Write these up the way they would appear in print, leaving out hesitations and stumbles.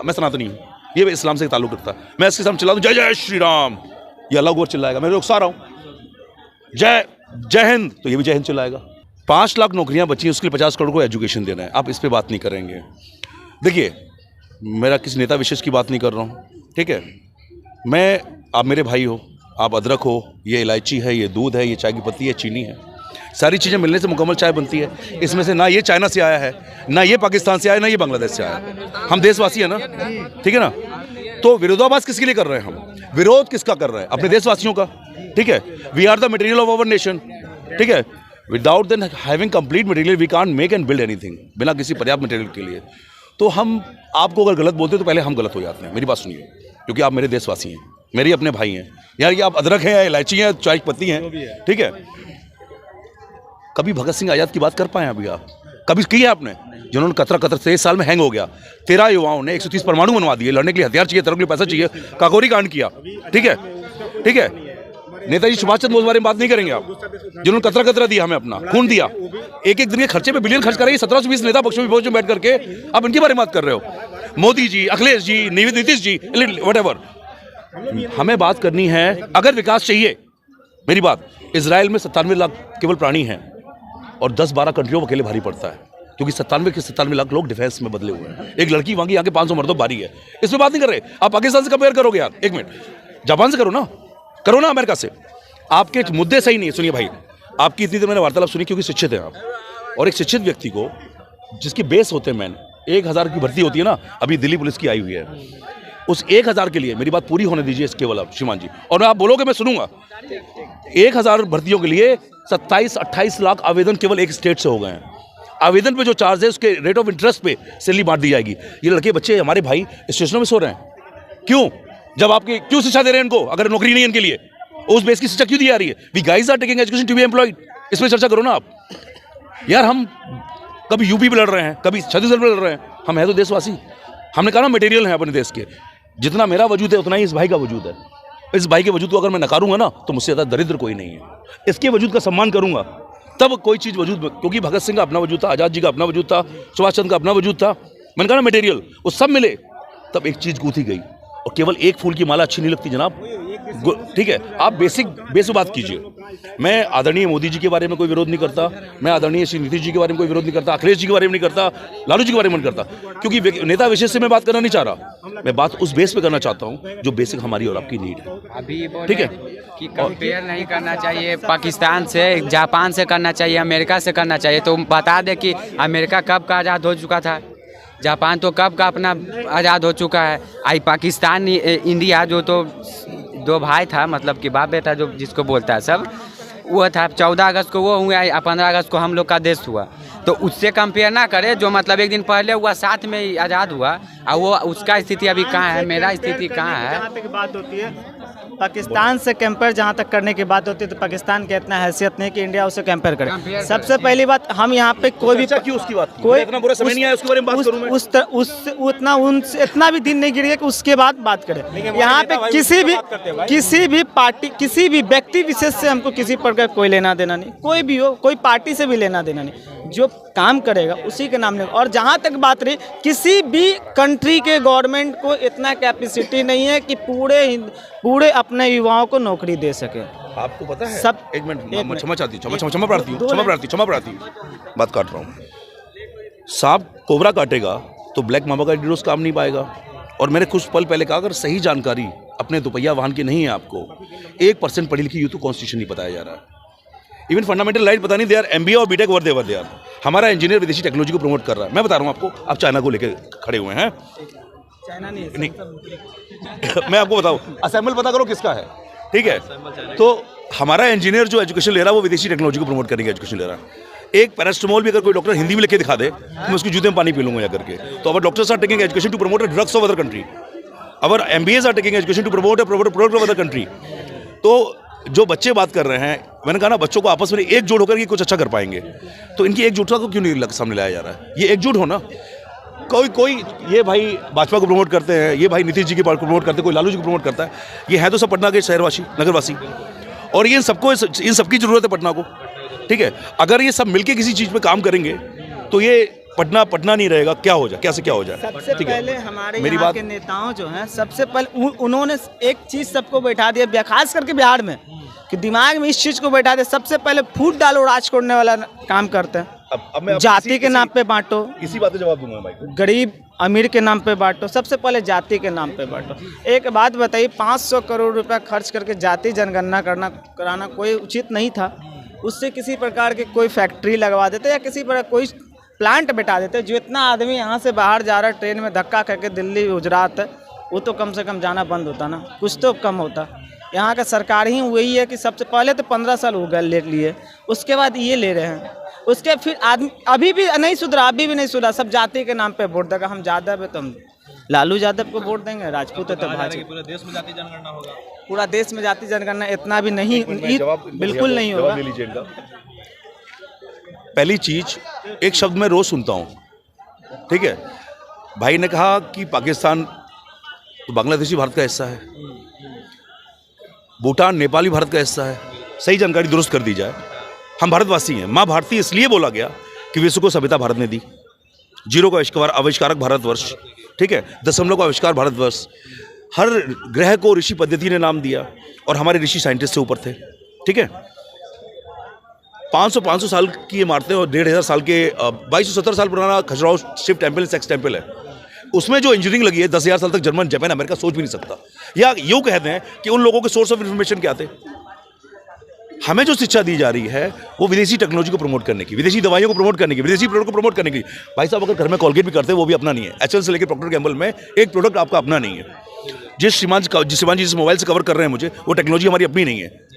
मैं सनातनी हूँ, ये इस्लाम से ताल्लुक रखता है। मैं इसके सामने चिल्ला दूँ जय जय श्री राम, ये अल्लाह अकबर चिल्लाएगा, मैं रुखसा रहा हूँ। जय जय हिंद, तो ये भी जय हिंद चिल्लाएगा। 5 लाख नौकरियाँ बची, उसके लिए 50 करोड़ को एजुकेशन देना है। आप इस पर बात नहीं करेंगे। देखिए, मेरा किसी नेता विशेष की बात नहीं कर रहा हूँ, ठीक है। आप मेरे भाई हो, आप अदरक हो, ये इलायची है, ये दूध है, ये चाय की पत्ती है, चीनी है, सारी चीज़ें मिलने से मुकम्मल चाय बनती है। इसमें से ना ये चाइना से आया है, ना ये पाकिस्तान से आया, ना ये बांग्लादेश से आया है। हम देशवासी हैं ना, ठीक है ना। तो विरोधाभास किसके लिए कर रहे हैं हम? विरोध किसका कर रहे हैं? अपने देशवासियों का, ठीक है। We are the material of our nation, ठीक है। Without then having complete material we can't make and build anything, बिना किसी पर्याप्त मटेरियल के लिए। तो हम आपको अगर गलत बोलते तो पहले हम गलत हो जाते हैं। मेरी बात सुनिए, क्योंकि आप मेरे देशवासी हैं, मेरे अपने भाई हैं। यार ये आप अदरक हैं, इलायची हैं, चाय की पत्ती हैं, ठीक है। कभी भगत सिंह आज़ाद की बात कर पाए अभी आप? कभी की है आपने? जिन्होंने कतरा 23 साल में हैंग हो गया। 13 युवाओं ने 130 परमाणु बनवा दिए, लड़ने के लिए हथियार चाहिए, तरफ के लिए पैसा चाहिए, काकोरी कांड किया, ठीक है, ठीक है। नेताजी सुभाष चंद्र बोस के बारे में बात नहीं करेंगे आप, जिन्होंने कतरा दिया, हमें अपना खून दिया, एक दिन के खर्चे पे बिलियन खर्च कर रहे हैं। 1720 नेता पक्षों विपक्ष में बैठ करके आप इनके बारे में बात कर रहे हो। मोदी जी, अखिलेश जी, नीतीश जी, व्हाटएवर। हमें बात करनी है, अगर विकास चाहिए, मेरी बात, इजराइल में 97 लाख केवल प्राणी हैं और 10-12 कंट्रियों में अकेले भारी पड़ता है, क्योंकि 97 लाख लोग डिफेंस में बदले हुए हैं। एक लड़की वहां की यहाँ के 500 मर्दों भारी है। इसमें बात नहीं कर रहे। आप पाकिस्तान से कंपेयर करोगे यार, एक मिनट, जापान से करो ना, अमेरिका से। आपके मुद्दे सही नहीं है। सुनिए भाई, आपकी इतनी देर मैंने वार्तालाप सुनी क्योंकि शिक्षित हैं आप, और एक शिक्षित व्यक्ति को जिसकी बेस होते हैं, मैन 1000 की भर्ती होती है ना, अभी दिल्ली पुलिस की आई हुई है, उस 1000 के लिए मेरी बात पूरी होने दीजिए केवल आप श्रीमान जी, और आप बोलोगे मैं सुनूंगा। 1000 भर्तियों के लिए 27-28 लाख आवेदन केवल एक स्टेट से हो गए हैं। आवेदन पे जो चार्ज है उसके रेट ऑफ इंटरेस्ट पे सैलरी बांट दी जाएगी। ये लड़के बच्चे हमारे भाई स्टेशनों में सो रहे हैं, क्यों? जब आपके क्यों शिक्षा दे रहे हैं इनको, अगर नौकरी नहीं है इनके लिए? उस बेस की शिक्षा क्यों दी जा रही है? We guys are taking education to be employed. इसमें चर्चा करो ना आप यार। हम कभी यूपी पे लड़ रहे हैं, कभी छत्तीसगढ़ पे लड़ रहे हैं, हम हैं तो देशवासी। हमने कहा ना मटेरियल है अपने देश के, जितना मेरा वजूद है उतना ही इस भाई का वजूद है। इस भाई के वजूद को अगर मैं नकारूंगा ना तो मुझसे ज़्यादा दरिद्र कोई नहीं है। इसके वजूद का सम्मान करूंगा तब कोई चीज़ वजूद, क्योंकि भगत सिंह का अपना वजूद था, आज़ाद जी का अपना वजूद था, सुभाष चंद्र का अपना वजूद था। मैंने कहा ना मटेरियल, वो सब मिले तब एक चीज़ गूंथी गई। और केवल एक फूल की माला अच्छी नहीं लगती जनाब, ठीक है। आप बेसिक बात कीजिए। मैं आदरणीय मोदी जी के बारे में कोई विरोध नहीं करता, मैं आदरणीय श्री नीतीश जी के बारे में कोई विरोध नहीं करता, अखिलेश जी के बारे में नहीं करता, लालू जी के बारे में नहीं करता, क्योंकि नेता विशेष से मैं बात करना नहीं चाह रहा। मैं बात उस बेस पे करना चाहता हूँ जो बेसिक हमारी और आपकी नीड है। अभी ठीक है कि कंपेयर नहीं करना चाहिए पाकिस्तान से, जापान से करना चाहिए, अमेरिका से करना चाहिए। तो बता दें कि अमेरिका कब का आज़ाद हो चुका था, जापान तो कब का अपना आज़ाद हो चुका है। आई पाकिस्तान इंडिया जो तो 2 भाई था, मतलब कि बाप बेटा जो जिसको बोलता है सब, वो था 14 अगस्त को वो हुआ, 15 अगस्त को हम लोग का देश हुआ। तो उससे कंपेयर ना करें जो मतलब एक दिन पहले हुआ, साथ में ही आज़ाद हुआ, और वो उसका स्थिति अभी कहाँ है, मेरा स्थिति कहाँ है। जहाँ तक बात होती है पाकिस्तान से कंपेयर जहाँ तक करने की बात होती है, तो पाकिस्तान की इतना हैसियत नहीं कि इंडिया उसे कंपेयर करे। सबसे पहली बात, हम यहाँ पे कोई भी क्यों उसकी बात, कोई इतना बुरा समय नहीं आया उसके बारे में बात करूं मैं। इतना भी दिन नहीं गिरी कि उसके बाद बात करें। यहाँ पे किसी भी पार्टी, किसी भी व्यक्ति विशेष से हमको किसी प्रकार कोई लेना देना नहीं, कोई भी हो, कोई पार्टी से भी लेना देना नहीं। जो काम करेगा उसी के नाम ले। और जहाँ तक बात रही, किसी भी कंट्री के गवर्नमेंट को इतना कैपेसिटी नहीं है कि पूरे अपने युवाओं को नौकरी दे सके। आपको पता है सब एक मिनट क्षमा प्रार्थी बात काट रहा हूँ। सांप कोबरा काटेगा तो ब्लैक मामा का डोज काम नहीं पाएगा। और मैंने कुछ पल पहले कहा, अगर सही जानकारी अपने दोपहिया वाहन की नहीं है, आपको 1% पढ़ी लिखी यूथ को कॉन्स्टिट्यूशन नहीं बताया जा रहा है, इवन फंडामेंटल राइट पता नहीं दे यार, MBA और BTech वर दे यार। हमारा इंजीनियर विदेशी टेक्नोलॉजी को प्रमोट कर रहा है। मैं बता रहा हूँ आपको, आप चाइना को लेकर खड़े हुए हैं। चाइना नहीं मैं आपको बताऊँ, असेंबल पता करो किसका है, ठीक है। तो हमारा इंजीनियर जो एजुकेशन ले रहा है वो विदेशी टेक्नोलॉजी को प्रमोट करने की एजुकेशन ले रहा है। एक पैरास्टामोल भी अगर कोई डॉक्टर हिंदी में लिख के दिखा दे तो मैं उसकी जूते में पानी पी लूंगा जाकर के। तो our doctors are taking education to promote drugs of other country, our MBAs are taking education to promote product of other country. तो जो बच्चे बात कर रहे हैं, मैंने कहा ना, बच्चों को आपस में एकजुट होकर के कुछ अच्छा कर पाएंगे। तो इनकी एकजुटता को क्यों नहीं सामने लाया जा रहा है? ये एकजुट हो ना। कोई ये भाई भाजपा को प्रमोट करते हैं, ये भाई नीतीश जी की पार्टी को प्रमोट करते हैं, कोई लालू जी को प्रमोट करता है। ये है तो सब पटना के शहरवासी, नगरवासी, और ये इन सबकी जरूरत है पटना को, ठीक है। अगर ये सब मिलके किसी चीज़ पे काम करेंगे तो ये पटना नहीं रहेगा, क्या हो जाए, कैसे क्या हो जाए। सबसे ठीक है, पहले हमारे मेरी यहाँ बात के नेताओं जो हैं, सबसे पहले उन्होंने एक चीज़ सबको बैठा दिया, खास करके बिहार में, कि दिमाग में इस चीज़ को बैठा दिया, सबसे पहले फूट डालो राज करने वाला काम करते हैं। अब मैं जाति के नाम पे बांटो, इसी बात का जवाब दूंगा भाई। गरीब अमीर के नाम पे बांटो, सबसे पहले जाति के नाम पे बांटो। एक बात बताइए, 500 करोड़ रुपया खर्च करके जाति जनगणना कराना कोई उचित नहीं था। उससे किसी प्रकार की कोई फैक्ट्री लगवा देते या किसी प्रकार कोई प्लांट बैठा देते। जो इतना आदमी यहाँ से बाहर जा रहा है ट्रेन में धक्का करके दिल्ली गुजरात, वो तो कम से कम जाना बंद होता ना, कुछ तो कम होता। यहाँ का सरकार ही वही है कि सबसे पहले तो 15 साल हो गए ले लिए, उसके बाद ये ले रहे हैं, उसके फिर आदमी अभी भी नहीं सुधरा, अभी भी नहीं सुधरा। सब जाति के नाम पे वोट देगा, हम यादव है तो हम लालू यादव को वोट देंगे, राजपूत है तो भाजपा। पूरे देश में जाति जनगणना होगा। पूरा देश में जाति जनगणना इतना भी नहीं, बिल्कुल नहीं होगा। पहली चीज, एक शब्द मैं रोज सुनता हूँ, ठीक है, भाई ने कहा कि पाकिस्तान तो बांग्लादेशी भारत का हिस्सा है, भूटान नेपाली भारत का हिस्सा है। सही जानकारी दुरुस्त कर दी जाए। हम भारतवासी हैं। माँ भारती इसलिए बोला गया कि विश्व को सभ्यता भारत ने दी। जीरो का आविष्कारक भारतवर्ष, ठीक है, दशमलव का आविष्कार भारतवर्ष। हर ग्रह को ऋषि पद्धति ने नाम दिया और हमारे ऋषि साइंटिस्ट से ऊपर थे, ठीक है। 500 साल की इमारतें और 1500 साल के 2270 साल पुराना Khajuraho Shiva temple, sex temple है। उसमें जो इंजीनियरिंग लगी है 10,000 साल तक जर्मन, जापान, अमेरिका सोच भी नहीं सकता। या यूँ कहते हैं कि उन लोगों के सोर्स ऑफ इंफॉर्मेशन क्या थे। हमें जो शिक्षा दी जा रही है वो विदेशी टेक्नोलॉजी को प्रमोट करने की, विदेशी दवाइयों को प्रमोट करने की, विदेशी प्रोडक्ट को प्रमोट करने की। भाई साहब, अगर घर में कॉलगेट भी करते हैं वो भी अपना नहीं है। एचएल से लेकर प्रॉक्टर गैम्बल में एक प्रोडक्ट आपका अपना नहीं है। जिस श्रीमान जी जिस मोबाइल से कवर कर रहे हैं मुझे, वो टेक्नोलॉजी हमारी अपनी नहीं है।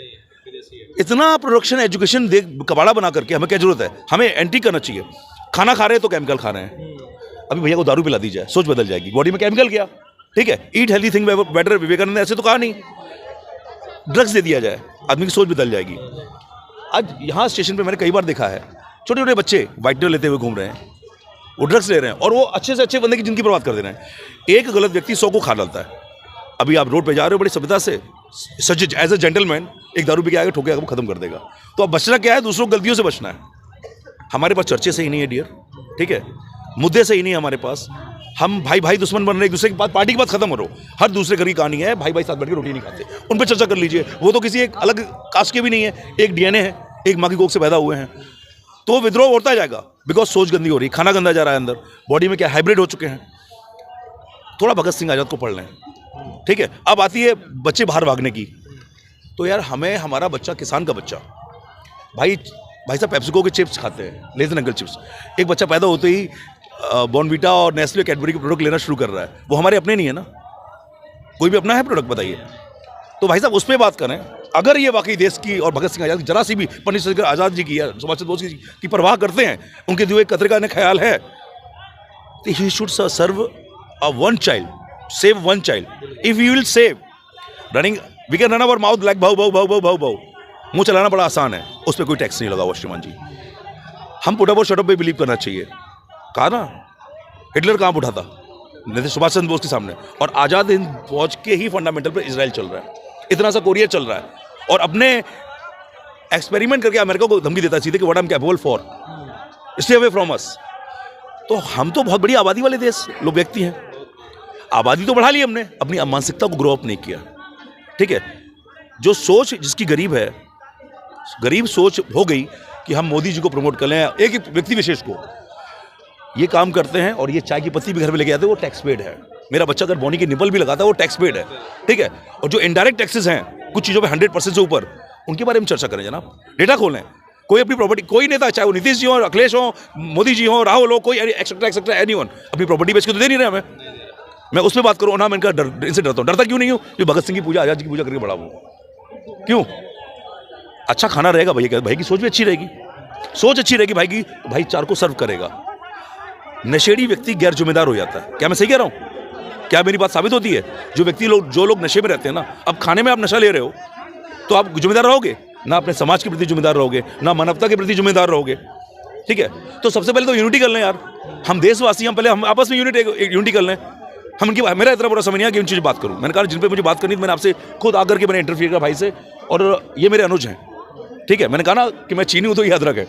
इतना प्रोडक्शन एजुकेशन कबाड़ा बना करके हमें क्या जरूरत है? हमें एंटी करना चाहिए। खाना खा रहे हैं तो केमिकल खा रहे हैं। अभी भैया को दारू पिला दी जाए, सोच बदल जाएगी। बॉडी में केमिकल गया, ठीक है। Eat healthy think better, Vivekananda ऐसे तो कहा नहीं। ड्रग्स दे दिया जाए, आदमी की सोच बदल जाएगी। आज यहाँ स्टेशन पे मैंने कई बार देखा है, छोटे छोटे बच्चे वाइटनर लेते हुए घूम रहे हैं, वो ड्रग्स ले रहे हैं और वो अच्छे से अच्छे बंदे की जिंदगी बर्बाद कर दे रहे हैं। एक गलत व्यक्ति 100 को खा डालता है। अभी आप रोड पे जा रहे हो बड़ी सभ्यता से, सच एज ए जेंटलमैन, एक दारू पी के आगे ठोके आपको खत्म कर देगा। तो अब बचना क्या है? दूसरों की गलतियों से बचना है। हमारे पास चर्चे सही नहीं है डियर, ठीक है, मुद्दे सही नहीं है हमारे पास। हम भाई भाई दुश्मन बन रहे, एक दूसरे की बात, पार्टी की बात खत्म करो। हर दूसरे घर की कहानी है, भाई भाई साथ बैठ के रोटी नहीं खाते, उन पर चर्चा कर लीजिए। वो तो किसी एक अलग कास्ट के भी नहीं है, एक डीएनए है, एक माँ की कोख से पैदा हुए हैं। तो विद्रोह होता जाएगा, बिकॉज सोच गंदी हो रही, खाना गंदा जा रहा है अंदर, बॉडी में क्या हाइब्रिड हो चुके हैं। थोड़ा भगत सिंह आजाद को पढ़ लें, ठीक है। अब आती है बच्चे बाहर भागने की, तो यार हमें हमारा बच्चा, किसान का बच्चा, भाई साहब पेप्सिको के चिप्स खाते हैं, लेजन अंकल चिप्स। एक बच्चा पैदा होते ही बॉर्नवीटा और नेस्ले, कैडबरी के प्रोडक्ट लेना शुरू कर रहा है। वो हमारे अपने नहीं है ना, कोई भी अपना है प्रोडक्ट, बताइए। तो भाई साहब उस पर बात करें। अगर ये वाकई देश की और भगत सिंह आजाद की जरा सी भी, पंडित चंद्रशेखर आजाद जी की या सुभाष चंद्र बोस की परवाह करते हैं, उनके दिए कतरे का ख्याल है, तो he should serve a one child, save one child. If you will save running, we can run our mouth like भाव भाव भाव भाव भाव भाव। मुंह चलाना बड़ा आसान है, उस पर कोई टैक्स नहीं लगा हुआ श्रीमान जी। हम पुट अप और शट अप पे बिलीव करना चाहिए। कहा ना, हिटलर कहाँ उठा था? सुभाष चंद्र बोस के सामने। और आज़ाद हिंद फौज के ही फंडामेंटल पर इजराइल चल रहा है, इतना सा कोरिया चल रहा है, और अपने एक्सपेरिमेंट करके अमेरिका को धमकी देता सीधे कि what I am capable for, stay away from us. तो हम तो बहुत बड़ी आबादी वाले देश लोग व्यक्ति हैं, आबादी तो बढ़ा ली हमने, अपनी मानसिकता को ग्रो अप नहीं किया, ठीक है। जो सोच जिसकी गरीब है, गरीब सोच हो गई कि हम मोदी जी को प्रमोट कर लें, एक व्यक्ति विशेष को ये काम करते हैं, और ये चाय की पत्ती भी घर में लेके आते हैं, वो टैक्स पेड है। मेरा बच्चा अगर बॉनी की निपल भी लगाता है, वो टैक्स पेड है, ठीक है। और जो इनडायरेक्ट टैक्सेस हैं कुछ चीज़ों पे 100% से ऊपर, उनके बारे में चर्चा करें जनाब, डेटा खोलें। कोई अपनी प्रॉपर्टी, कोई नेता, चाहे वो नीतीश जी हो, अखिलेश हो, मोदी जी हो, राहुल हो, कोई एक्सेट्रा एनीवन, अपनी प्रॉपर्टी बेच के तो दे नहीं रहे हमें। मैं उसमें बात करूँ ना, मैं इनसे डरता हूँ। डरता क्यों नहीं हूँ? जो भगत सिंह की पूजा, आजाद जी की पूजा करके बड़ा हूँ। क्यों? अच्छा खाना रहेगा भैया, भाई की सोच भी अच्छी रहेगी, सोच अच्छी रहेगी भाई की, भाईचार को सर्व करेगा। नशेड़ी व्यक्ति गैर जिम्मेदार हो जाता है। क्या मैं सही कह रहा हूँ? क्या मेरी बात साबित होती है? जो लोग नशे में रहते हैं ना, अब खाने में आप नशा ले रहे हो तो आप जिम्मेदार रहोगे ना, अपने समाज के प्रति जिम्मेदार रहोगे ना, मानवता के प्रति जिम्मेदार रहोगे, ठीक है। तो सबसे पहले तो यूनिटी कर लें यार, हम देशवासी, हम पहले हम आपस में यूनिटी कर लें। हम उनकी, मेरा इतना बुरा समझ नहीं कि उन चीज़ बात करूँ। मैंने कहा जिन पे मुझे बात करनी, मैंने आपसे खुद आकर के मैंने इंटरफियर किया भाई से, और ये मेरे अनुज हैं, ठीक है। मैंने कहा ना कि मैं चीनी हूँ तो याद रखें।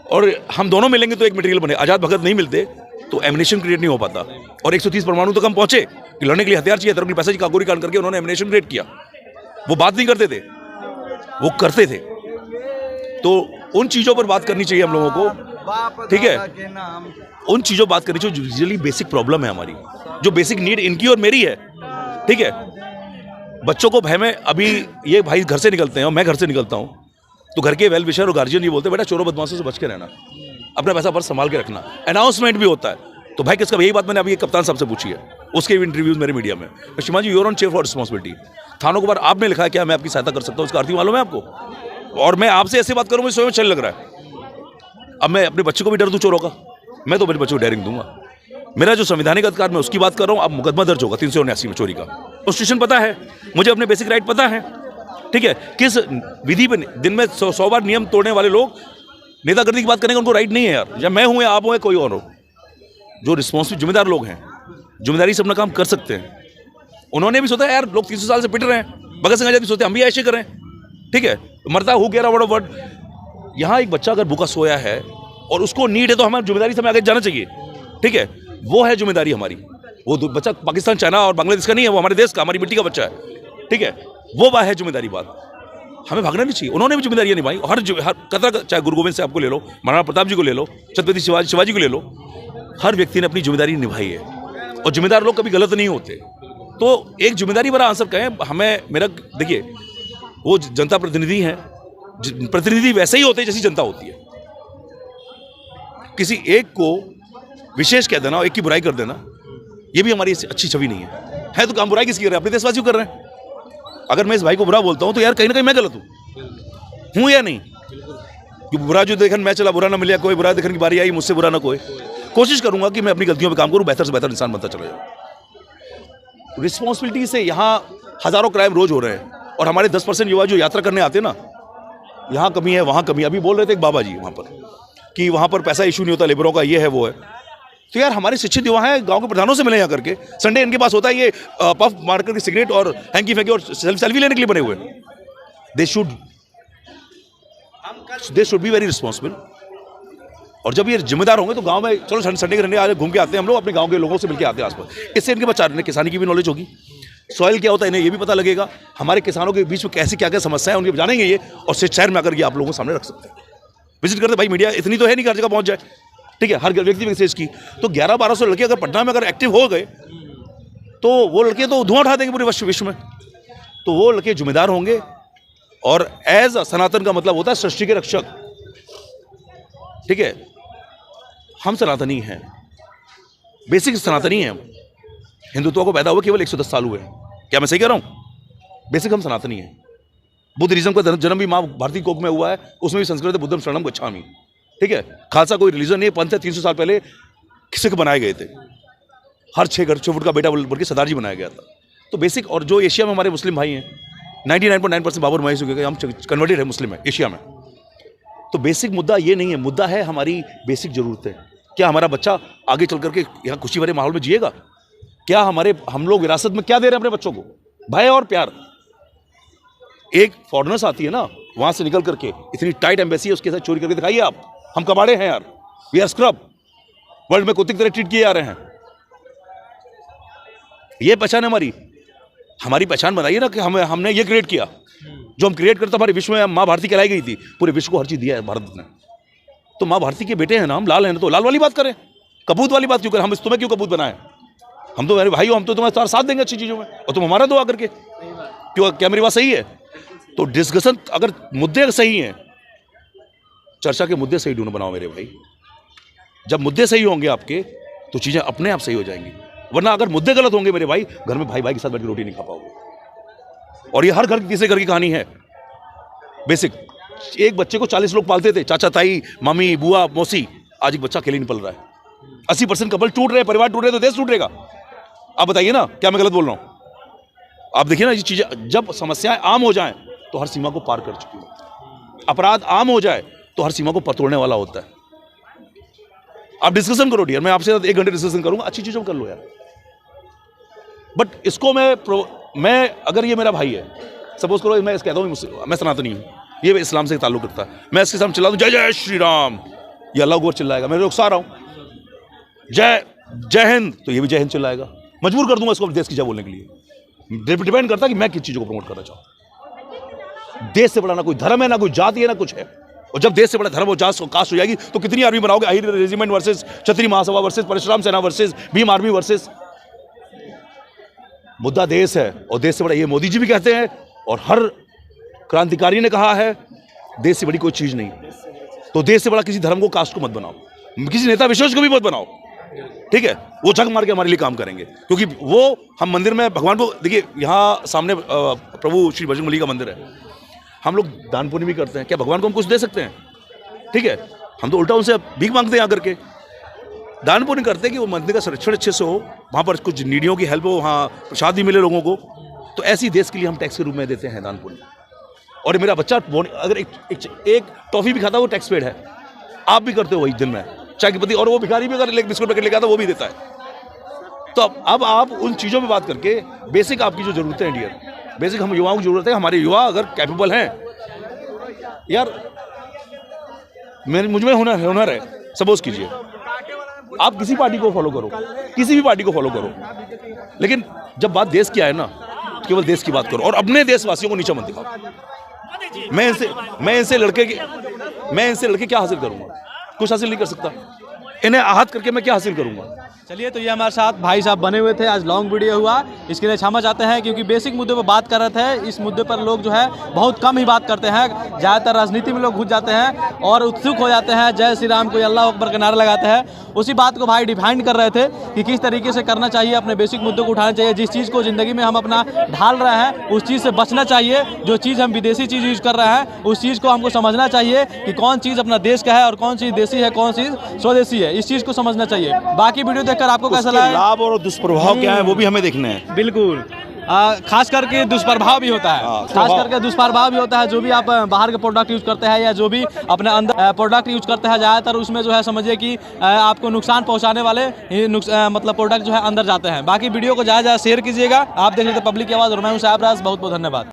और हम दोनों मिलेंगे तो एक मटेरियल बने। आज़ाद भगत नहीं मिलते तो एमिनेशन क्रिएट नहीं हो पाता। और 130 परमाणु तक हम पहुंचे कि लड़ने के लिए हथियार चाहिए, तरह पैसे की कागोरी कांड करके उन्होंने एमिनेशन क्रिएट किया। वो बात नहीं करते थे, वो करते थे। तो उन चीज़ों पर बात करनी चाहिए हम लोगों को, ठीक है। उन चीज़ों पर बात करनी चाहिए जो यूजुअली बेसिक प्रॉब्लम है हमारी, जो बेसिक नीड इनकी और मेरी है, ठीक है। बच्चों को भय में, अभी ये भाई घर से निकलते हैं और मैं घर से निकलता हूँ तो घर के वेल विशर और गार्जियन ये बोलते हैं बेटा चोरों बदमाशों से बच के रहना, अपना पैसा पर्स संभाल के रखना। अनाउंसमेंट भी होता है तो भाई किसका, यही बात मैंने अभी कप्तान साहब से पूछी है, उसके भी इंटरव्यूज मेरे मीडिया में। Shima ji, you're on chair for responsibility. थानों के ऊपर आपने लिखा है क्या मैं आपकी सहायता कर सकता हूँ, उसका अर्थ ही मालूम है आपको। और मैं आपसे ऐसी बात करूँ मुझे स्वयं चल लग रहा है। अब मैं अपने बच्चे को भी डर दूँ चोरों का? मैं तो मेरे बच्चे को डेयरिंग दूंगा। मेरा जो संवैधानिक अधिकार मैं उसकी बात कर रहा हूँ। अब मुकदमा दर्ज होगा 379 में चोरी का, कॉन्स्टिट्यूशन पता है मुझे, अपने बेसिक राइट पता है, ठीक है। किस विधि पे दिन में 100 बार नियम तोड़ने वाले लोग नेतागिरी की बात करने का उनको राइट नहीं है यार। या मैं हूं या आप हो या कोई और हो, जो रिस्पॉन्सिबल जिम्मेदार लोग हैं, जिम्मेदारी से अपना काम कर सकते हैं। उन्होंने भी सोचा यार लोग 300 साल से पिट रहे हैं, भगत सिंह आजाद भी सोचते हम भी ऐसे करें, ठीक है। मरता हु गया वर्ड। यहाँ एक बच्चा अगर भूखा सोया है और उसको नीड है तो हमारी जिम्मेदारी से हमें आगे जाना चाहिए, ठीक है। वो है जिम्मेदारी हमारी। वो बच्चा पाकिस्तान, चाइना और बांग्लादेश का नहीं है, वो हमारे देश का, हमारी मिट्टी का बच्चा है, ठीक है। वो बात है जिम्मेदारी। बात हमें भागना नहीं चाहिए। उन्होंने भी जिम्मेदारियां निभाई हर कतरा, चाहे गुरु गोविंद साहब को ले लो, महाराणा प्रताप जी को ले लो, छत्रपति शिवाजी को ले लो, हर व्यक्ति ने अपनी जिम्मेदारी निभाई है। और जिम्मेदार लोग कभी गलत नहीं होते। तो एक जिम्मेदारी भरा आंसर कहें हमें। मेरा देखिए, वो जनता प्रतिनिधि हैं, प्रतिनिधि वैसे ही होते हैं जैसी जनता होती है। किसी एक को विशेष कह देना और एक की बुराई कर देना, ये भी हमारी अच्छी छवि नहीं है। तो काम बुराई किसकी कर रहे हैं? अपने देशवासियों कर रहे हैं। अगर मैं इस भाई को बुरा बोलता हूं तो यार कहीं ना कहीं मैं गलत हूं या नहीं? कि बुरा जो देखन मैं चला, बुरा ना मिला कोई, बुरा देखने की बारी आई मुझसे बुरा ना कोई। कोशिश करूंगा कि मैं अपनी गलतियों पे काम करूं, बेहतर से बेहतर इंसान बनता चला जाऊं। रिस्पॉन्सिबिलिटी से यहाँ हजारों क्राइम रोज हो रहे हैं और हमारे 10% युवा जो यात्रा करने आते हैं ना, यहाँ कमी है वहाँ कमी। अभी बोल रहे थे एक बाबा जी वहाँ पर कि वहाँ पर पैसा इशू नहीं होता लेबरों का, ये है वो है। तो यार हमारे शिक्षित युवा हैं, गांव के प्रधानों से मिले यहाँ करके, संडे इनके पास होता है, ये पफ मार करके सिगरेट और हैंकी फेंकी और सेल्फी लेने के लिए बने हुए हैं। They should be very responsible. और जब ये जिम्मेदार होंगे तो गांव में चलो संडे के संडे आज घूम के आते हैं हम लोग, अपने गांव के लोगों से मिलकर आते हैं आसपास। इससे इनके बच्चा ने किसानी की भी नॉलेज होगी, सॉइल क्या होता है इन्हें ये भी पता लगेगा, हमारे किसानों के बीच में कैसी क्या क्या समस्याएं उनके जानेंगे ये, और शहर में आकर ये आप लोगों को सामने रख सकते हैं। विजिट करते भाई, मीडिया इतनी तो है नहीं हर जगह पहुंच जाए, ठीक है, हर व्यक्ति विशेष की। तो 1100-1200 लड़के अगर पटना में अगर एक्टिव हो गए तो वो लड़के तो धुआं उठा देंगे पूरे विश्व में। तो वो लड़के जिम्मेदार होंगे। और एज सनातन का मतलब होता है सृष्टि के रक्षक, ठीक है। हम सनातनी हैं, बेसिक सनातनी हैं। हिंदुत्व को पैदा हुए केवल 110 साल हुए हैं। क्या मैं सही कह रहा हूं? बेसिक हम सनातनी हैं। बुद्धिज्म का जन्म भी माँ भारती कोक में हुआ है, उसमें भी संस्कृत बुद्धम शरणम गच्छामि, ठीक है। खालसा कोई रिलीजन नहीं, पंथ है। 300 साल पहले सिख बनाए गए थे, हर 6 फुट का बेटा बोल के सरदार जी बनाया गया था। तो बेसिक। और जो एशिया में हमारे मुस्लिम भाई हैं, 99.9% बाबर महेश हो गए, हम कन्वर्टेड है मुस्लिम है एशिया में। तो बेसिक मुद्दा ये नहीं है, मुद्दा है हमारी बेसिक जरूरतें। क्या हमारा बच्चा आगे चल करके यहाँ खुशी भरे माहौल में जिएगा? क्या हम लोग विरासत में क्या दे रहे हैं अपने बच्चों को? भय और प्यार। एक फॉरेनर्स आती है ना, वहां से निकल करके इतनी टाइट एम्बेसी है, उसके साथ चोरी करके दिखाइए आप, हम कबाड़े हैं यार, वी आर स्क्रब, वर्ल्ड में कुत्ते की तरह ट्रीट किए जा रहे हैं। ये पहचान हमारी पहचान बनाइए ना कि हमने ये क्रिएट किया। जो हम क्रिएट करते हमारे विश्व में माँ भारती कहलाई गई थी, पूरे विश्व को हर चीज दिया है भारत ने। तो माँ भारती के बेटे हैं ना हम, लाल हैं ना, तो लाल वाली बात करें, कपूत वाली बात क्यों करें? हम तुम्हें क्यों कपूत बनाए? हम तो मेरे भाई हो, हम तो तुम्हारे साथ देंगे अच्छी चीजों में, और तुम हमारा दो आकर के। क्यों? क्या मेरी बात सही है? तो डिस्कशन अगर मुद्दे सही हैं, चर्चा के मुद्दे सही ढूंढ बनाओ मेरे भाई। जब मुद्दे सही होंगे आपके तो चीजें अपने आप सही हो जाएंगी। वरना अगर मुद्दे गलत होंगे मेरे भाई, घर में भाई के साथ बैठ के रोटी नहीं खा पाओगे। और ये हर घर तीसरे घर की कहानी है। बेसिक एक बच्चे को 40 लोग पालते थे, चाचा ताई मामी बुआ मौसी। आज एक बच्चा अकेले नहीं पल रहा है। 80% कपल टूट रहे हैं, परिवार टूट रहे हैं, तो देश टूटेगा। आप बताइए ना, क्या मैं गलत बोल रहा हूं? आप देखिए ना, ये चीजें जब समस्याएं आम हो जाएं तो हर सीमा को पार कर चुकी है। अपराध आम हो जाए तो हर सीमा को पतोड़ने वाला होता है। आप डिस्कशन करो डियर, मैं आपसे 1 घंटे डिस्कशन करूंगा, अच्छी चीजों कर लो यार। बट इसको मैं अगर ये मेरा भाई है, सपोज करो मैं कहता हूँ मैं सनातनी हूँ, ये इस्लाम से ताल्लुक रखता है, मैं इसके सामने चिल्ला दूं जय जय श्री राम, ये अल्लाह अकबर चिल्लाएगा, मैं रुखसा रहा हूँ। जय हिंद तो ये भी जय हिंद चिल्लाएगा। मजबूर कर दूंगा इसको देश की जय बोलने के लिए। डिपेंड करता है कि मैं किस चीज़ों को प्रमोट करना चाहूँ। देश से बड़ा ना कोई धर्म है, ना कोई जाति है, ना कुछ है। और जब देश से बड़ा धर्म और जात कास्ट हो जाएगी तो कितनी आर्मी बनाओगे? अहिर रेजिमेंट वर्सेस क्षत्रिय महासभा वर्सेस परशुराम सेना वर्सेस भीम आर्मी वर्सेस। मुद्दा देश है, और देश से बड़ा ये मोदी जी भी कहते हैं और हर क्रांतिकारी ने कहा है, देश से बड़ी कोई चीज़ नहीं। तो देश से बड़ा किसी धर्म को, कास्ट को मत बनाओ, किसी नेता विशेष को भी मत बनाओ, ठीक है? वो झक मार के हमारे लिए काम करेंगे, क्योंकि वो हम मंदिर में भगवान को देखिए, यहाँ सामने प्रभु श्री बजरंगबली का मंदिर है, हम लोग दान पुण्य भी करते हैं। क्या भगवान को हम कुछ दे सकते हैं? ठीक है, हम तो उल्टा उनसे भीख मांगते हैं आकर के। दान पुण्य करते हैं कि वो मंदिर का संरक्षण अच्छे से हो, वहाँ पर कुछ नीडियों की हेल्प हो, वहाँ प्रसाद भी मिले लोगों को। तो ऐसी देश के लिए हम टैक्स के रूप में देते हैं दान पुण्य। और मेरा बच्चा अगर एक टॉफ़ी भी खाता है वो टैक्स पेड है। आप भी करते हो वही दिन में चाय की पत्ती, और वो भिखारी भी अगर एक बिस्कुट पैकेट लेकर आता वो भी देता है। तो अब आप उन चीज़ों में बात करके बेसिक आपकी जो ज़रूरतें हैं डियर, बेसिक हम युवाओं की ज़रूरत है। हमारे युवा अगर कैपेबल हैं यार, मुझ में हुनर है, सपोज कीजिए आप किसी पार्टी को फॉलो करो, किसी भी पार्टी को फॉलो करो, लेकिन जब बात देश की आए ना, केवल देश की बात करो और अपने देशवासियों को नीचा मत दिखाओ। मैं इनसे लड़के क्या हासिल करूंगा? कुछ हासिल नहीं कर सकता। इन्हें आहत करके मैं क्या हासिल करूंगा? चलिए, तो ये हमारे साथ भाई साहब बने हुए थे। आज लॉन्ग वीडियो हुआ, इसके लिए क्षमा चाहते हैं, क्योंकि बेसिक मुद्दे पर बात कर रहे थे। इस मुद्दे पर लोग जो है बहुत कम ही बात करते हैं, ज़्यादातर राजनीति में लोग घुस जाते हैं और उत्सुक हो जाते हैं, जय श्री राम, कोई अल्लाह अकबर का नारा लगाते हैं। उसी बात को भाई डिफाइन कर रहे थे कि किस तरीके से करना चाहिए, अपने बेसिक मुद्दों को उठाना चाहिए। जिस चीज़ को ज़िंदगी में हम अपना ढाल रहे हैं उस चीज़ से बचना चाहिए। जो चीज़ हम विदेशी चीज़ यूज़ कर रहे हैं उस चीज़ को हमको समझना चाहिए कि कौन चीज़ अपना देश का है और कौन चीज़ देसी है, कौन चीज़ स्वदेशी है। इस चीज़ को समझना चाहिए। बाकी वीडियो देखकर आपको कैसा लगा? लाभ और दुष्प्रभाव क्या है वो भी हमें देखने हैं। बिल्कुल, खास करके दुष्प्रभाव भी होता है। खास करके दुष्प्रभाव भी होता है। जो भी आप बाहर के प्रोडक्ट यूज करते हैं या जो भी अपने अंदर प्रोडक्ट यूज करते हैं, ज़्यादातर उसमें जो है समझिए कि आपको नुकसान पहुंचाने वाले मतलब प्रोडक्ट जो है अंदर जाते हैं। बाकी वीडियो को ज़्यादा शेयर कीजिएगा। आप देख रहे थे पब्लिक की आवाज़ और मैं हूं साहब राज। बहुत बहुत धन्यवाद।